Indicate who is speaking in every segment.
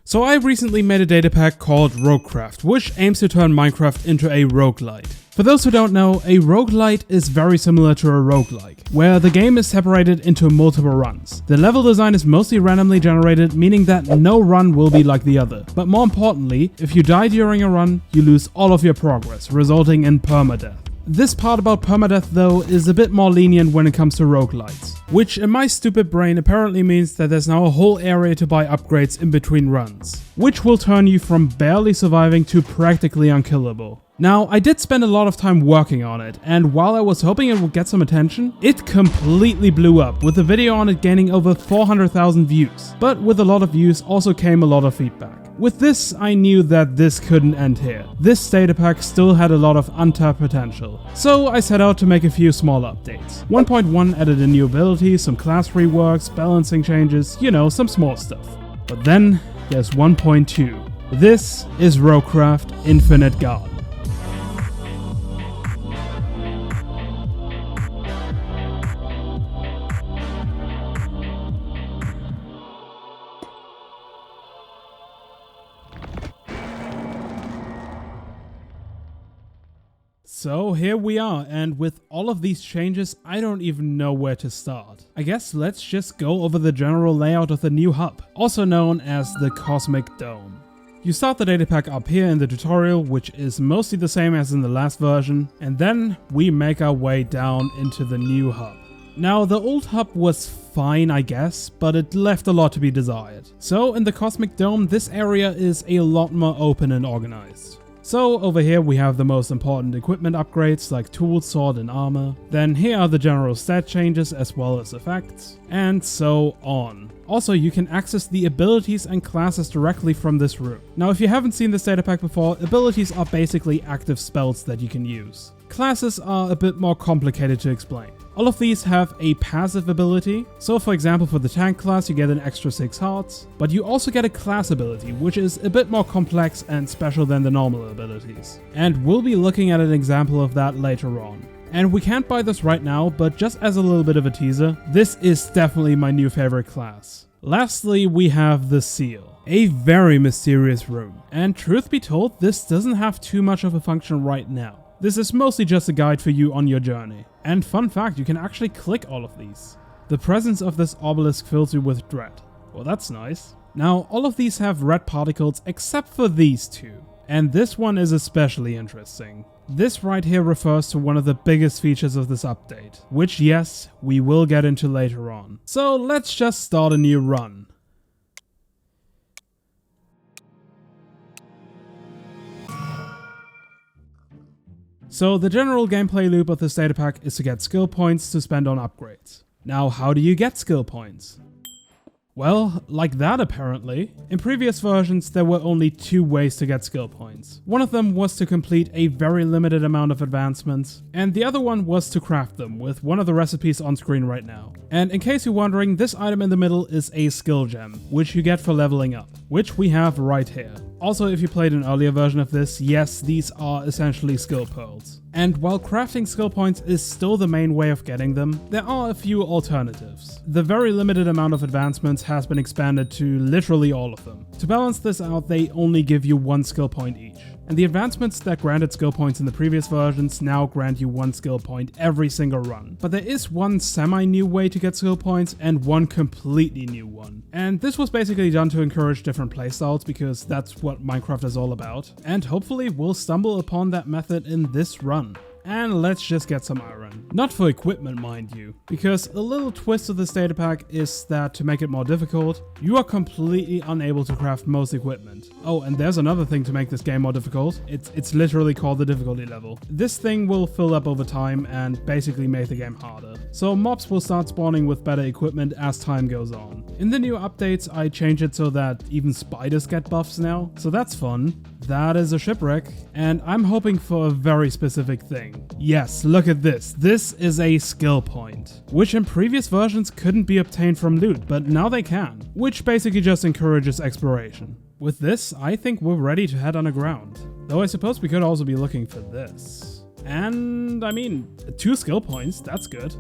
Speaker 1: So I recently made a data pack called Roguecraft, which aims to turn Minecraft into a roguelite. For those who don't know, a roguelite is very similar to a roguelike, where the game is separated into multiple runs. The level design is mostly randomly generated, meaning that no run will be like the other. But more importantly, if you die during a run, you lose all of your progress, resulting in permadeath. This part about permadeath though is a bit more lenient when it comes to roguelites, which in my stupid brain apparently means that there's now a whole area to buy upgrades in between runs, which will turn you from barely surviving to practically unkillable. Now, I did spend a lot of time working on it, and while I was hoping it would get some attention, it completely blew up, with the video on it gaining over 400,000 views. But with a lot of views also came a lot of feedback. With this, I knew that this couldn't end here. This data pack still had a lot of untapped potential. So I set out to make a few small updates. 1.1 added a new ability, some class reworks, balancing changes, you know, some small stuff. But then there's 1.2. This is Roguecraft Infinite Garden. So here we are, and with all of these changes, I don't even know where to start. I guess let's just go over the general layout of the new hub, also known as the Cosmic Dome. You start the data pack up here in the tutorial, which is mostly the same as in the last version, and then we make our way down into the new hub. Now, the old hub was fine, I guess, but it left a lot to be desired. So in the Cosmic Dome, this area is a lot more open and organized. So over here we have the most important equipment upgrades like tools, sword and armor. Then here are the general stat changes as well as effects, and so on. Also, you can access the abilities and classes directly from this room. Now, if you haven't seen this data pack before, abilities are basically active spells that you can use. Classes are a bit more complicated to explain. All of these have a passive ability, so for example for the tank class you get an extra 6 hearts, but you also get a class ability which is a bit more complex and special than the normal abilities. And we'll be looking at an example of that later on. And we can't buy this right now, but just as a little bit of a teaser, this is definitely my new favorite class. Lastly, we have the Seal, a very mysterious room. And truth be told, this doesn't have too much of a function right now. This is mostly just a guide for you on your journey. And fun fact, you can actually click all of these. The presence of this obelisk fills you with dread. Well, that's nice. Now, all of these have red particles except for these two. And this one is especially interesting. This right here refers to one of the biggest features of this update, which yes, we will get into later on. So let's just start a new run. So the general gameplay loop of this data pack is to get skill points to spend on upgrades. Now, how do you get skill points? Well, like that apparently. In previous versions there were only 2 ways to get skill points. One of them was to complete a very limited amount of advancements, and the other one was to craft them with one of the recipes on screen right now. And in case you're wondering, this item in the middle is a skill gem, which you get for leveling up, which we have right here. Also, if you played an earlier version of this, yes, these are essentially skill pearls. And while crafting skill points is still the main way of getting them, there are a few alternatives. The very limited amount of advancements has been expanded to literally all of them. To balance this out, they only give you 1 skill point each. And the advancements that granted skill points in the previous versions now grant you 1 skill point every single run. But there is one semi-new way to get skill points and one completely new one. And this was basically done to encourage different playstyles because that's what Minecraft is all about. And hopefully we'll stumble upon that method in this run. And let's just get some iron. Not for equipment, mind you, because a little twist of this data pack is that to make it more difficult, you are completely unable to craft most equipment. Oh, and there's another thing to make this game more difficult. It's literally called the difficulty level. This thing will fill up over time and basically make the game harder. So mobs will start spawning with better equipment as time goes on. In the new updates, I changed it so that even spiders get buffs now, so that's fun. That is a shipwreck, and I'm hoping for a very specific thing. Yes, look at this. This is a skill point, which in previous versions couldn't be obtained from loot, but now they can, which basically just encourages exploration. With this, I think we're ready to head underground. Though I suppose we could also be looking for this. And I mean, 2 skill points, that's good.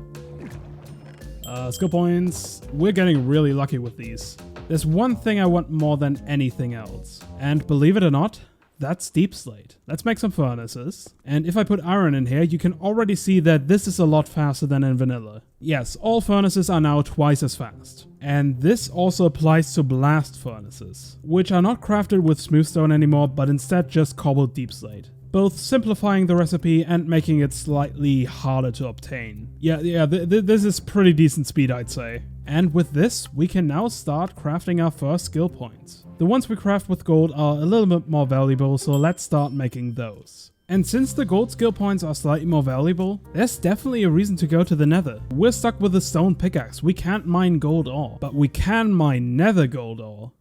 Speaker 1: Skill points, we're getting really lucky with these. There's one thing I want more than anything else. And believe it or not, that's deep slate. Let's make some furnaces. And if I put iron in here, you can already see that this is a lot faster than in vanilla. Yes, all furnaces are now twice as fast. And this also applies to blast furnaces, which are not crafted with smoothstone anymore, but instead just cobbled deep slate, both simplifying the recipe and making it slightly harder to obtain. This is pretty decent speed, I'd say. And with this, we can now start crafting our first skill points. The ones we craft with gold are a little bit more valuable, so let's start making those. And since the gold skill points are slightly more valuable, there's definitely a reason to go to the nether. We're stuck with a stone pickaxe, we can't mine gold ore, but we can mine nether gold ore.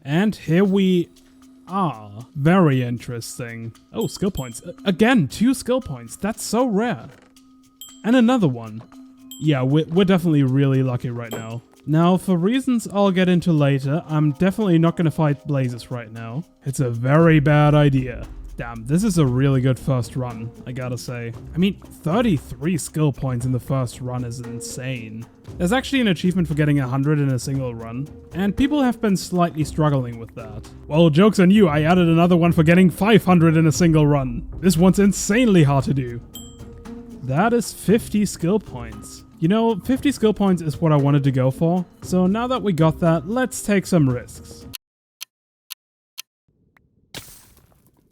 Speaker 1: And here we are. Very interesting. Oh, skill points. Again, 2 skill points. That's so rare. And another one. Yeah, we're definitely really lucky right now. Now, for reasons I'll get into later, I'm definitely not going to fight blazes right now. It's a very bad idea. Damn, this is a really good first run, I gotta say. I mean, 33 skill points in the first run is insane. There's actually an achievement for getting 100 in a single run, and people have been slightly struggling with that. Well, joke's on you, I added another one for getting 500 in a single run. This one's insanely hard to do. That is 50 skill points. You know, 50 skill points is what I wanted to go for, so now that we got that, let's take some risks.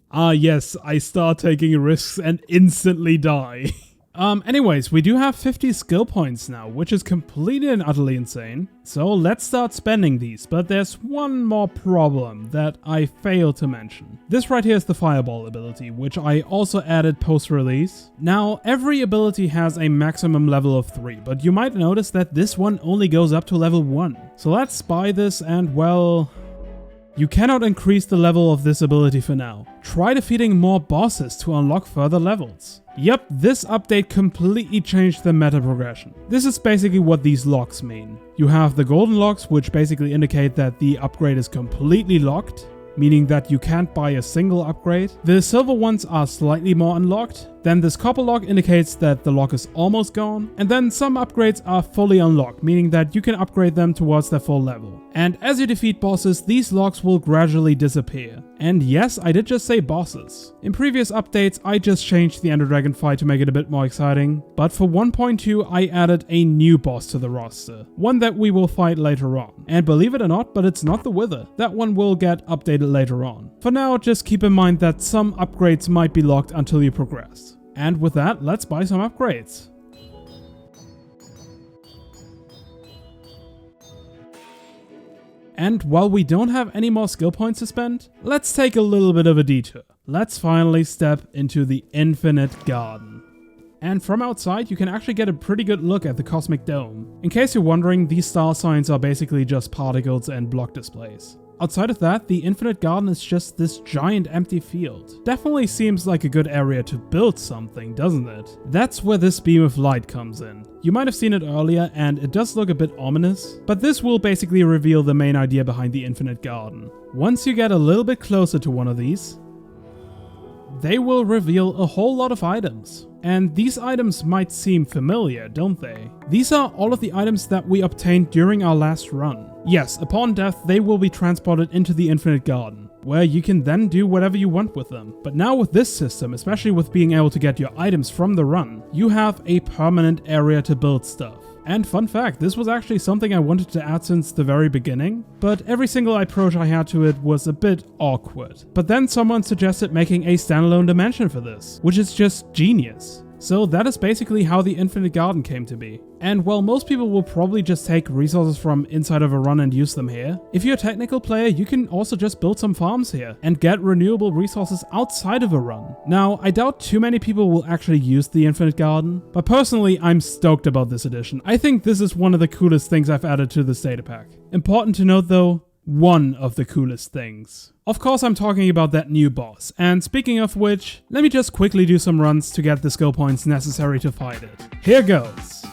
Speaker 1: Ah yes, I start taking risks and instantly die. Anyways, we do have 50 skill points now, which is completely and utterly insane. So let's start spending these, but there's one more problem that I failed to mention. This right here is the Fireball ability, which I also added post-release. Now, every ability has a maximum level of 3, but you might notice that this one only goes up to level 1. So let's buy this and, well, you cannot increase the level of this ability for now. Try defeating more bosses to unlock further levels. Yep, this update completely changed the meta progression. This is basically what these locks mean. You have the golden locks, which basically indicate that the upgrade is completely locked, meaning that you can't buy a single upgrade. The silver ones are slightly more unlocked. Then this copper lock indicates that the lock is almost gone. And then some upgrades are fully unlocked, meaning that you can upgrade them towards their full level. And as you defeat bosses, these locks will gradually disappear. And yes, I did just say bosses. In previous updates, I just changed the Ender Dragon fight to make it a bit more exciting. But for 1.2, I added a new boss to the roster. One that we will fight later on. And believe it or not, but it's not the Wither. That one will get updated later on. For now, just keep in mind that some upgrades might be locked until you progress. And with that, let's buy some upgrades. And while we don't have any more skill points to spend, let's take a little bit of a detour. Let's finally step into the Infinite Garden. And from outside, you can actually get a pretty good look at the Cosmic Dome. In case you're wondering, these star signs are basically just particles and block displays. Outside of that, the Infinite Garden is just this giant empty field. Definitely seems like a good area to build something, doesn't it? That's where this beam of light comes in. You might have seen it earlier and it does look a bit ominous, but this will basically reveal the main idea behind the Infinite Garden. Once you get a little bit closer to one of these, they will reveal a whole lot of items. And these items might seem familiar, don't they? These are all of the items that we obtained during our last run. Yes, upon death, they will be transported into the Infinite Garden, where you can then do whatever you want with them. But now with this system, especially with being able to get your items from the run, you have a permanent area to build stuff. And fun fact, this was actually something I wanted to add since the very beginning, but every single approach I had to it was a bit awkward. But then someone suggested making a standalone dimension for this, which is just genius. So that is basically how the Infinite Garden came to be. And while most people will probably just take resources from inside of a run and use them here, if you're a technical player, you can also just build some farms here and get renewable resources outside of a run. Now, I doubt too many people will actually use the Infinite Garden, but personally, I'm stoked about this addition. I think this is one of the coolest things I've added to this data pack. Important to note though, one of the coolest things. Of course, I'm talking about that new boss, and speaking of which, let me just quickly do some runs to get the skill points necessary to fight it. Here goes!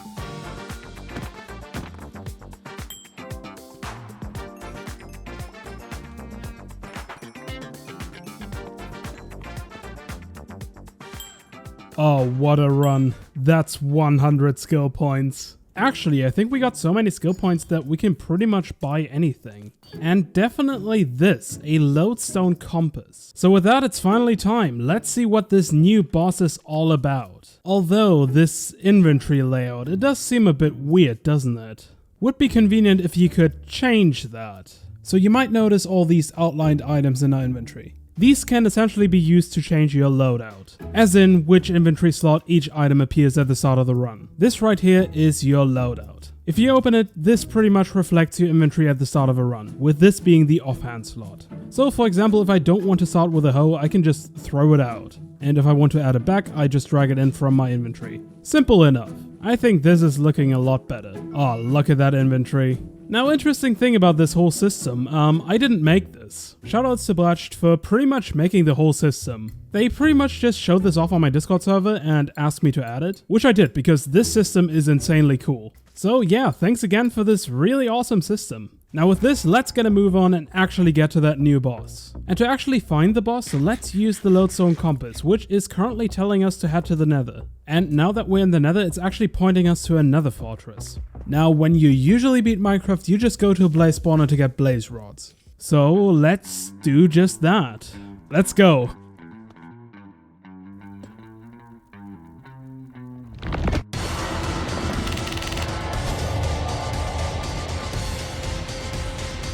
Speaker 1: Oh, what a run. That's 100 skill points. Actually, I think we got so many skill points that we can pretty much buy anything. And definitely this, a lodestone compass. So with that, it's finally time. Let's see what this new boss is all about. Although this inventory layout, it does seem a bit weird, doesn't it? Would be convenient if you could change that. So you might notice all these outlined items in our inventory. These can essentially be used to change your loadout, as in which inventory slot each item appears at the start of the run. This right here is your loadout. If you open it, this pretty much reflects your inventory at the start of a run, with this being the offhand slot. So for example, if I don't want to start with a hoe, I can just throw it out. And if I want to add it back, I just drag it in from my inventory. Simple enough. I think this is looking a lot better. Oh, look at that inventory. Now, interesting thing about this whole system, I didn't make this. Shoutouts to Blatched for pretty much making the whole system. They pretty much just showed this off on my Discord server and asked me to add it, which I did because this system is insanely cool. So yeah, thanks again for this really awesome system. Now with this, let's get a move on and actually get to that new boss. And to actually find the boss, let's use the lodestone compass, which is currently telling us to head to the nether. And now that we're in the nether, it's actually pointing us to another fortress. Now, when you usually beat Minecraft, you just go to a blaze spawner to get blaze rods. So let's do just that. Let's go.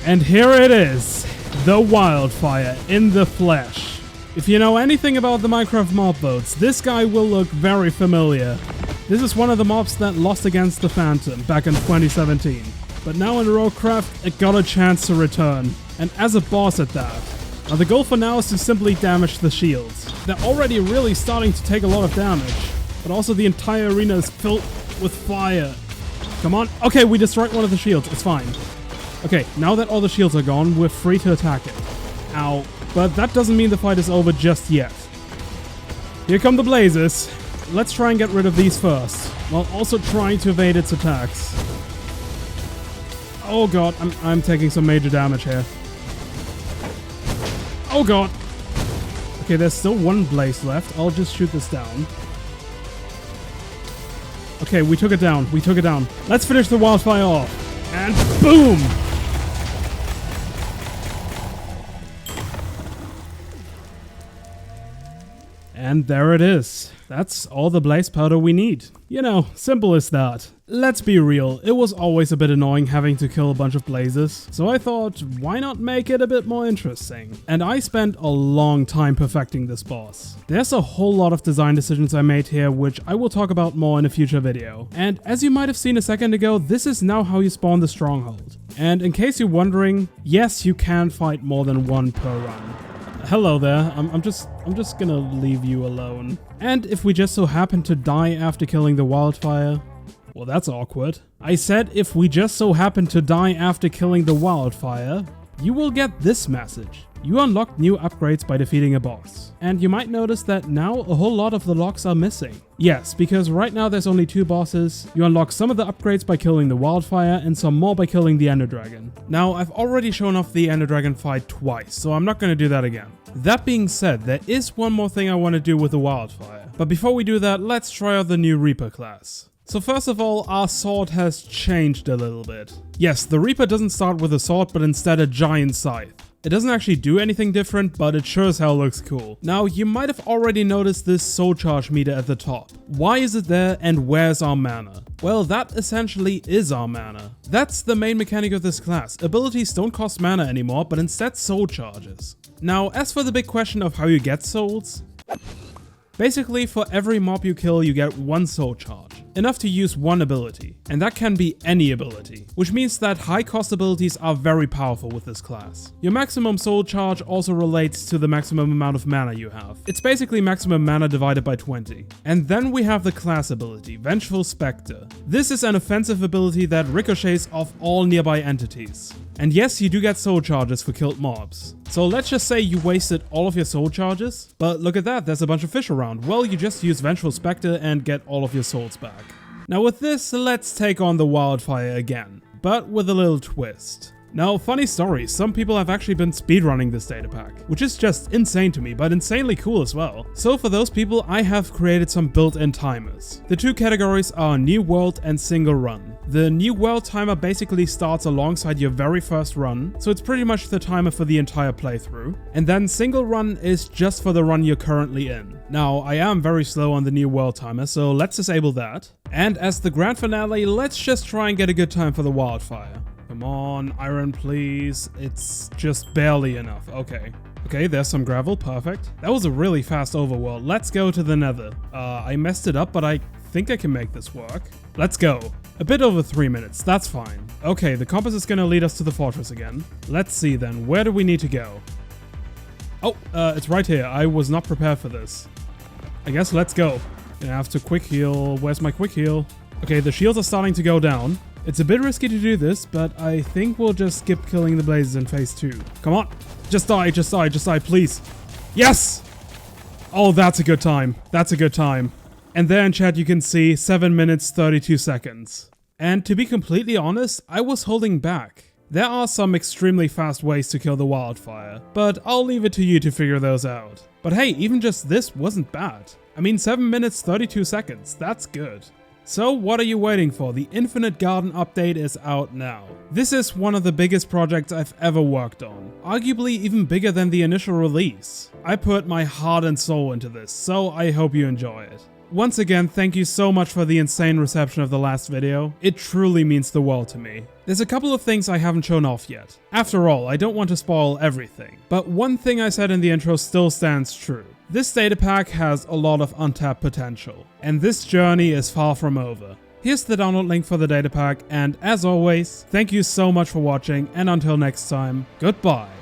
Speaker 1: And here it is, the Wildfire in the flesh. If you know anything about the Minecraft mob votes, this guy will look very familiar. This is one of the mobs that lost against the Phantom back in 2017. But now in Roguecraft, it got a chance to return, and as a boss at that. Now the goal for now is to simply damage the shields. They're already really starting to take a lot of damage, but also the entire arena is filled with fire. Come on. Okay, we destroyed one of the shields, it's fine. Okay, now that all the shields are gone, we're free to attack it. Ow. But that doesn't mean the fight is over just yet. Here come the blazes. Let's try and get rid of these first, while also trying to evade its attacks. Oh god, I'm taking some major damage here. Oh god! Okay, there's still one blaze left. I'll just shoot this down. Okay, we took it down. We took it down. Let's finish the Wildfire off. And boom! And there it is. That's all the blaze powder we need. You know, simple as that. Let's be real, it was always a bit annoying having to kill a bunch of blazes, so I thought, why not make it a bit more interesting? And I spent a long time perfecting this boss. There's a whole lot of design decisions I made here, which I will talk about more in a future video. And as you might have seen a second ago, this is now how you spawn the stronghold. And in case you're wondering, yes, you can fight more than one per run. Hello there, I'm just gonna leave you alone. And if we just so happen to die after killing the Wildfire, well, that's awkward. I said if we just so happen to die after killing the Wildfire, you will get this message. You unlocked new upgrades by defeating a boss. And you might notice that now a whole lot of the locks are missing. Yes, because right now there's only 2 bosses. You unlock some of the upgrades by killing the Wildfire and some more by killing the Ender Dragon. Now, I've already shown off the Ender Dragon fight twice, so I'm not going to do that again. That being said, there is one more thing I want to do with the Wildfire. But before we do that, let's try out the new Reaper class. So first of all, our sword has changed a little bit. Yes, the Reaper doesn't start with a sword, but instead a giant scythe. It doesn't actually do anything different, but it sure as hell looks cool. Now, you might have already noticed this soul charge meter at the top. Why is it there and where's our mana? Well, that essentially is our mana. That's the main mechanic of this class. Abilities don't cost mana anymore, but instead soul charges. Now, as for the big question of how you get souls, basically for every mob you kill, you get 1 soul charge. Enough to use 1 ability, and that can be any ability, which means that high cost abilities are very powerful with this class. Your maximum soul charge also relates to the maximum amount of mana you have. It's basically maximum mana divided by 20. And then we have the class ability, Vengeful Spectre. This is an offensive ability that ricochets off all nearby entities. And yes, you do get soul charges for killed mobs. So let's just say you wasted all of your soul charges, but look at that, there's a bunch of fish around. Well, you just use Vengeful Spectre and get all of your souls back. Now with this, let's take on the Wildfire again, but with a little twist. Now, funny story, some people have actually been speedrunning this data pack, which is just insane to me, but insanely cool as well. So for those people, I have created some built-in timers. The 2 categories are New World and Single Run. The new world timer basically starts alongside your very first run, so it's pretty much the timer for the entire playthrough. And then single run is just for the run you're currently in. Now, I am very slow on the new world timer, so let's disable that. And as the grand finale, let's just try and get a good time for the Wildfire. Come on, iron please. It's just barely enough. Okay. Okay, there's some gravel, perfect. That was a really fast overworld. Let's go to the nether. I messed it up, but I think I can make this work. Let's go. A bit over 3 minutes, that's fine. Okay, the compass is gonna lead us to the fortress again. Let's see then, where do we need to go? Oh, it's right here. I was not prepared for this. I guess let's go. Gonna have to quick heal. Where's my quick heal? Okay, the shields are starting to go down. It's a bit risky to do this, but I think we'll just skip killing the blazes in phase 2. Come on. Just die, just die, just die, please. Yes! Oh, that's a good time. That's a good time. And there in chat you can see 7 minutes 32 seconds. And to be completely honest, I was holding back. There are some extremely fast ways to kill the Wildfire, but I'll leave it to you to figure those out. But hey, even just this wasn't bad. I mean 7 minutes 32 seconds, that's good. So what are you waiting for? The Infinite Garden update is out now. This is one of the biggest projects I've ever worked on, arguably even bigger than the initial release. I put my heart and soul into this, so I hope you enjoy it. Once again, thank you so much for the insane reception of the last video. It truly means the world to me. There's a couple of things I haven't shown off yet. After all, I don't want to spoil everything. But one thing I said in the intro still stands true. This data pack has a lot of untapped potential, and this journey is far from over. Here's the download link for the data pack, and as always, thank you so much for watching, and until next time, goodbye.